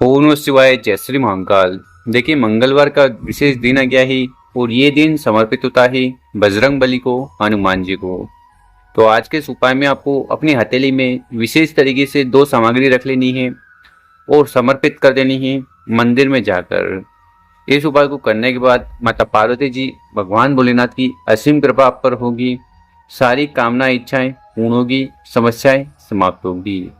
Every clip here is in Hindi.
ओम नमः शिवाय। जय श्री महाकाल। देखिए, मंगलवार का विशेष दिन आ गया है और ये दिन समर्पित होता है बजरंग बली को, हनुमान जी को। तो आज के इस उपाय में आपको अपनी हथेली में विशेष तरीके से दो सामग्री रख लेनी है और समर्पित कर देनी है मंदिर में जाकर। इस उपाय को करने के बाद माता पार्वती जी, भगवान भोलेनाथ की असीम कृपा आप पर होगी। सारी कामना इच्छाएं पूर्ण होगी, समस्याएं समाप्त होगी।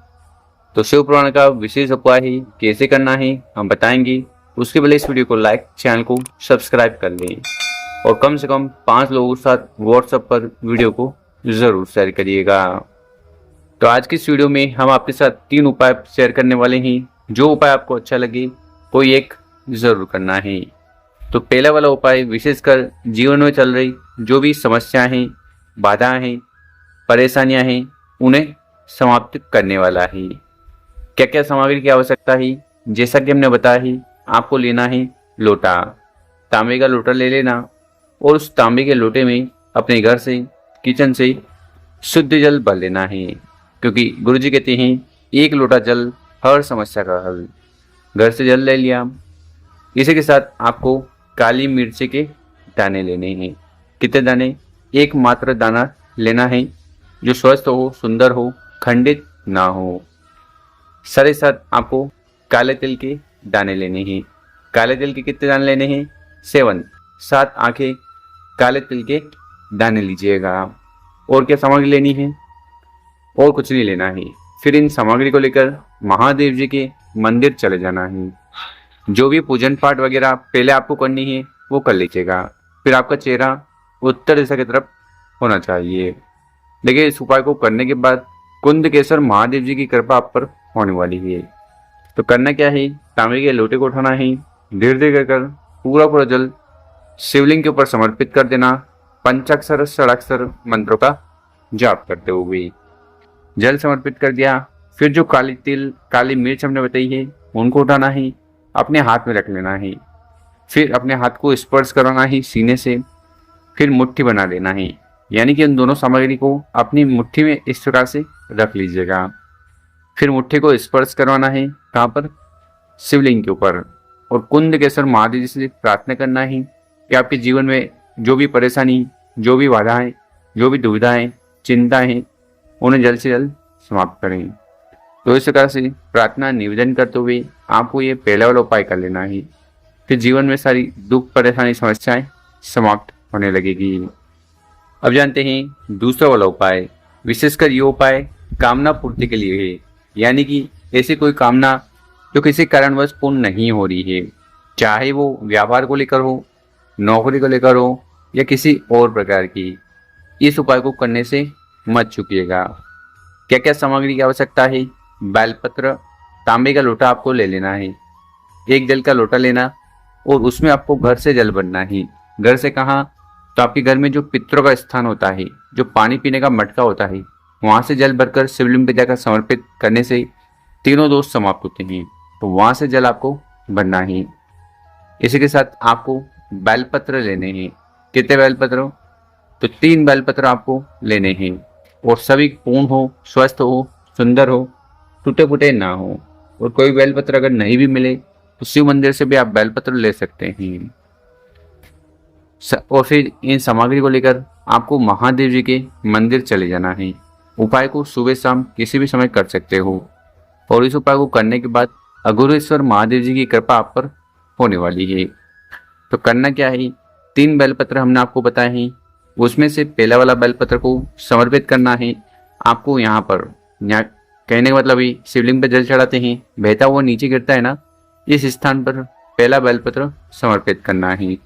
तो शिव पुराण का विशेष उपाय है, कैसे करना है हम बताएंगे। उसके पहले इस वीडियो को लाइक, चैनल को सब्सक्राइब कर लें और कम से कम 5 लोगों के साथ व्हाट्सएप पर वीडियो को जरूर शेयर करिएगा। तो आज की इस वीडियो में हम आपके साथ 3 उपाय शेयर करने वाले हैं। जो उपाय आपको अच्छा लगे कोई एक जरूर करना है। तो पहला वाला उपाय विशेषकर जीवन में चल रही जो भी समस्याएं हैं, बाधाएं हैं, परेशानियां हैं, उन्हें समाप्त करने वाला है। क्या क्या सामग्री की आवश्यकता है, जैसा कि हमने बताया है, आपको लेना है लोटा। तांबे का लोटा ले लेना और उस तांबे के लोटे में अपने घर से, किचन से शुद्ध जल भर लेना है, क्योंकि गुरु जी कहते हैं एक लोटा जल हर समस्या का हल। घर से जल ले लिया। इसी के साथ आपको काली मिर्ची के दाने लेने हैं। कितने दाने? एक मात्र दाना लेना है जो स्वस्थ हो, सुंदर हो, खंडित ना हो। सारे साथ आपको काले तिल के दाने लेने हैं। काले तिल के कितने दाने लेने हैं? 7 आंखें काले तिल के दाने लीजिएगा। और क्या सामग्री लेनी है? और कुछ नहीं लेना है। फिर इन सामग्री को लेकर महादेव जी के मंदिर चले जाना है। जो भी पूजन पाठ वगैरह पहले आपको करनी है वो कर लीजिएगा। फिर आपका चेहरा उत्तर दिशा की तरफ होना चाहिए। देखिए, इस उपाय को करने के बाद कुंदकेश्वर महादेव जी की कृपा आप पर होने वाली है। तो करना क्या है? तांबे के लोटे को उठाना है। धीरे धीरे कर पूरा जल शिवलिंग के ऊपर समर्पित कर देना। पंचाक्षर षडाक्षर मंत्रों का जाप करते हुए जल समर्पित कर दिया। फिर जो काली तिल, काली मिर्च हमने बताई है, उनको उठाना है, अपने हाथ में रख लेना है। फिर अपने हाथ को स्पर्श कराना है सीने से। फिर मुट्ठी बना लेना है, यानी कि उन दोनों सामग्री को अपनी मुट्ठी में इस प्रकार से रख लीजिएगा। फिर मुट्ठी को स्पर्श करवाना है, कहाँ पर? शिवलिंग के ऊपर। और कुंदकेश्वर महादेव जी से प्रार्थना करना है कि आपके जीवन में जो भी परेशानी, जो भी बाधाएं, जो भी दुविधाएं, चिंताएं हैं, उन्हें जल्द से जल्द समाप्त करें। तो इस प्रकार से प्रार्थना निवेदन करते हुए आपको ये पहला वाला उपाय कर लेना है। फिर जीवन में सारी दुख, परेशानी, समस्याएं समाप्त होने लगेगी। अब जानते हैं दूसरा वाला उपाय। विशेषकर ये उपाय कामना पूर्ति के लिए है, यानी कि ऐसी कोई कामना जो किसी कारणवश पूर्ण नहीं हो रही है, चाहे वो व्यापार को लेकर हो, नौकरी को लेकर हो या किसी और प्रकार की। इस उपाय को करने से मत चूकिएगा। क्या क्या सामग्री की आवश्यकता है? बेलपत्र, तांबे का लोटा आपको ले लेना है। एक जल का लोटा लेना और उसमें आपको घर से जल भरना है। घर से कहाँ? तो आपके घर में जो पितरों का स्थान होता है, जो पानी पीने का मटका होता है, वहां से जल भरकर शिवलिंग पे जाकर समर्पित करने से तीनों दोष समाप्त होते हैं। तो वहां से जल आपको भरना है। इसी के साथ आपको बेलपत्र लेने हैं। कितने बेलपत्र? तो 3 बेलपत्र आपको लेने हैं और सभी पूर्ण हो, स्वस्थ हो, सुंदर हो, टूटे फूटे ना हो। और कोई बेलपत्र अगर नहीं भी मिले तो शिव मंदिर से भी आप बेलपत्र ले सकते हैं। और फिर इन सामग्री को लेकर आपको महादेव जी के मंदिर चले जाना है। उपाय को सुबह शाम किसी भी समय कर सकते हो। और इस उपाय को करने के बाद अघोरेश्वर महादेव जी की कृपा आप पर होने वाली है। तो करना क्या है? 3 बेलपत्र हमने आपको बताए हैं। उसमें से पहला वाला बेलपत्र को समर्पित करना है। आपको यहाँ पर, यहाँ कहने का मतलब ही शिवलिंग पर जल चढ़ाते हैं, बहता हुआ नीचे गिरता है ना, इस स्थान पर पहला बेलपत्र समर्पित करना है।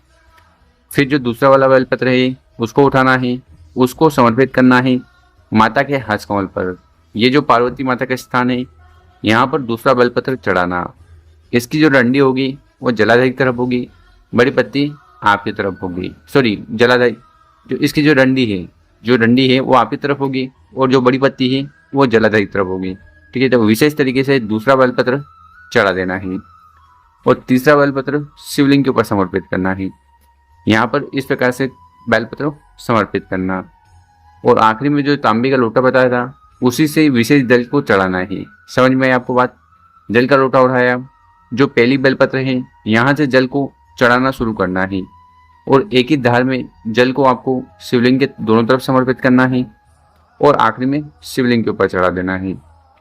फिर जो दूसरा वाला बेलपत्र है उसको उठाना है, उसको समर्पित करना है माता के हस्त कमल पर। ये जो पार्वती माता का स्थान है, यहाँ पर दूसरा बेलपत्र चढ़ाना। इसकी जो डंडी होगी वो जलाधारी की तरफ होगी, बड़ी पत्ती आपकी तरफ होगी। सॉरी, जलाधारी, जो इसकी जो डंडी है वो आपकी तरफ होगी और जो बड़ी पत्ती है वो जलाधारी की तरफ होगी। ठीक है, तो विशेष तरीके से दूसरा बेलपत्र चढ़ा देना है और तीसरा बेलपत्र शिवलिंग के ऊपर समर्पित करना है। यहाँ पर इस प्रकार से बेलपत्र समर्पित करना। और आखिरी में जो तांबे का लोटा बताया था, उसी से विशेष जल को चढ़ाना है। समझ में आई आपको बात? जल का लोटा उठाया, जो पहली बेलपत्र है यहाँ से जल को चढ़ाना शुरू करना है और एक ही धार में जल को आपको शिवलिंग के दोनों तरफ समर्पित करना है और आखिरी में शिवलिंग के ऊपर चढ़ा देना है।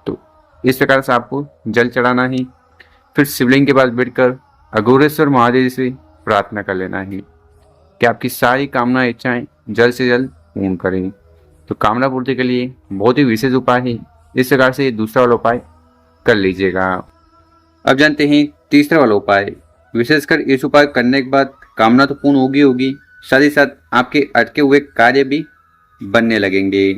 तो इस प्रकार से आपको जल चढ़ाना है। फिर शिवलिंग के पास बैठकर अघोरेश्वर महादेव से प्रार्थना कर लेना है कि आपकी सारी कामना इच्छाएं जल्द से जल्द पूर्ण करें। तो कामना पूर्ति के लिए बहुत ही विशेष उपाय है, इस प्रकार से ये दूसरा वाला उपाय कर लीजिएगा। अब जानते हैं तीसरा वाला उपाय। विशेषकर इस उपाय करने के बाद कामना तो पूर्ण होगी, साथ ही साथ आपके अटके हुए कार्य भी बनने लगेंगे।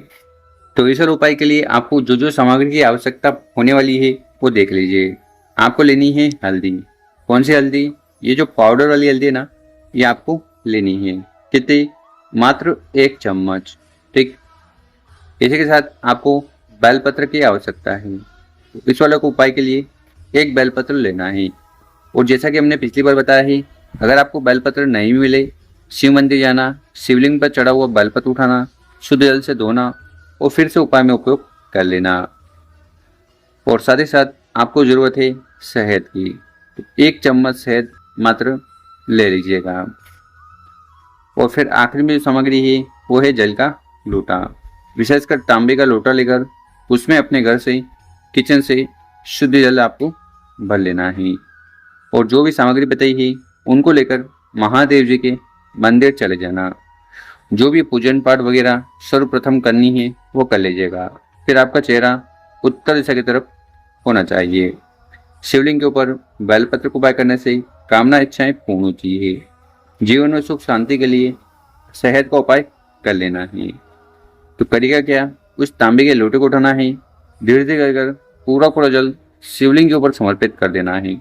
तो इस वाले उपाय के लिए आपको जो जो सामग्री की आवश्यकता होने वाली है वो देख लीजिए। आपको लेनी है हल्दी। कौन सी हल्दी? ये जो पाउडर वाली हल्दी है ना, ये आपको लेनी है। कितनी? मात्र 1 चम्मच। ठीक। इसी के साथ आपको बेलपत्र की आवश्यकता है। इस वाले उपाय के लिए 1 बेलपत्र लेना है। और जैसा कि हमने पिछली बार बताया है, अगर आपको बेलपत्र नहीं मिले, शिव मंदिर जाना, शिवलिंग पर चढ़ा हुआ बेलपत्र उठाना, शुद्ध जल से धोना और फिर से उपाय में उपयोग कर लेना। और साथ ही साथ आपको जरूरत है शहद की। तो 1 चम्मच शहद मात्र ले लीजिएगा। और फिर आखिरी में जो सामग्री है वो है जल का लोटा। विशेषकर तांबे का लोटा लेकर उसमें अपने घर से, किचन से शुद्ध जल आपको भर लेना है। और जो भी सामग्री बताई है उनको लेकर महादेव जी के मंदिर चले जाना। जो भी पूजन पाठ वगैरह सर्वप्रथम करनी है वो कर लीजिएगा। फिर आपका चेहरा उत्तर दिशा की तरफ होना चाहिए। शिवलिंग के ऊपर बेलपत्र को उपाय करने से कामना इच्छाएं पूर्ण होती है। जीवन में सुख शांति के लिए शहद का उपाय कर लेना है। तो करिएगा क्या? उस तांबे के लोटे को उठाना है, धीरे धीरे कर पूरा जल शिवलिंग के ऊपर समर्पित कर देना है।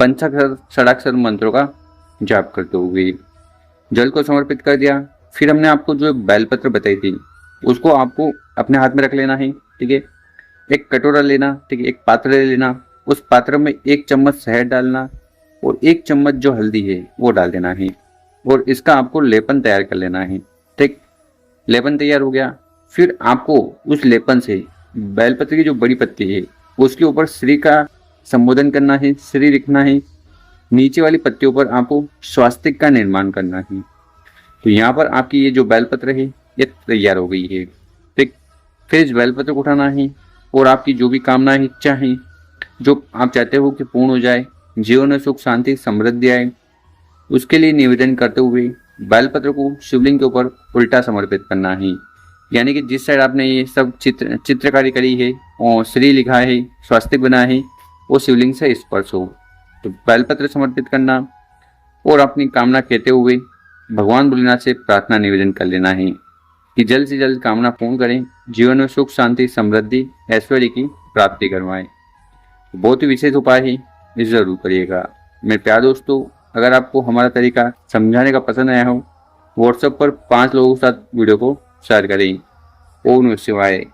पंचाक्षर षडाक्षर मंत्रों का जाप करते हुए जल को समर्पित कर दिया। फिर हमने आपको जो बेलपत्र बताई थी उसको आपको अपने हाथ में रख लेना है। ठीक है। एक कटोरा लेना, ठीक है, एक पात्र ले लेना। उस पात्र में 1 चम्मच शहद डालना और 1 चम्मच जो हल्दी है वो डाल देना है और इसका आपको लेपन तैयार कर लेना है। ठीक। लेपन तैयार हो गया। फिर आपको उस लेपन से बेलपत्र की जो बड़ी पत्ती है उसके ऊपर श्री का संबोधन करना है, श्री लिखना है। नीचे वाली पत्तियों पर आपको स्वास्तिक का निर्माण करना है। तो यहाँ पर आपकी ये जो बेलपत्र है ये तैयार हो गई है। ठीक। फिर इस बेलपत्र को उठाना है और आपकी जो भी कामना है, इच्छा है, जो आप चाहते हो कि पूर्ण हो जाए, जीवन में सुख शांति समृद्धि आए, उसके लिए निवेदन करते हुए बेलपत्र को शिवलिंग के ऊपर उल्टा समर्पित करना है। यानी कि जिस साइड आपने ये सब चित्रकारी करी है और श्री लिखा है, स्वास्तिक बना है, वो शिवलिंग से स्पर्श हो। तो बेलपत्र समर्पित करना और अपनी कामना कहते हुए भगवान भोलेनाथ से प्रार्थना निवेदन कर लेना है कि जल्द से जल्द कामना पूर्ण करें, जीवन में सुख शांति समृद्धि ऐश्वर्य की प्राप्ति करवाएं। बहुत ही विशेष उपाय है, इसे जरूर करिएगा। मेरे प्यारे दोस्तों, अगर आपको हमारा तरीका समझाने का पसंद आया हो, व्हाट्सएप पर 5 लोगों के साथ वीडियो को शेयर करें। ओम नमः शिवाय।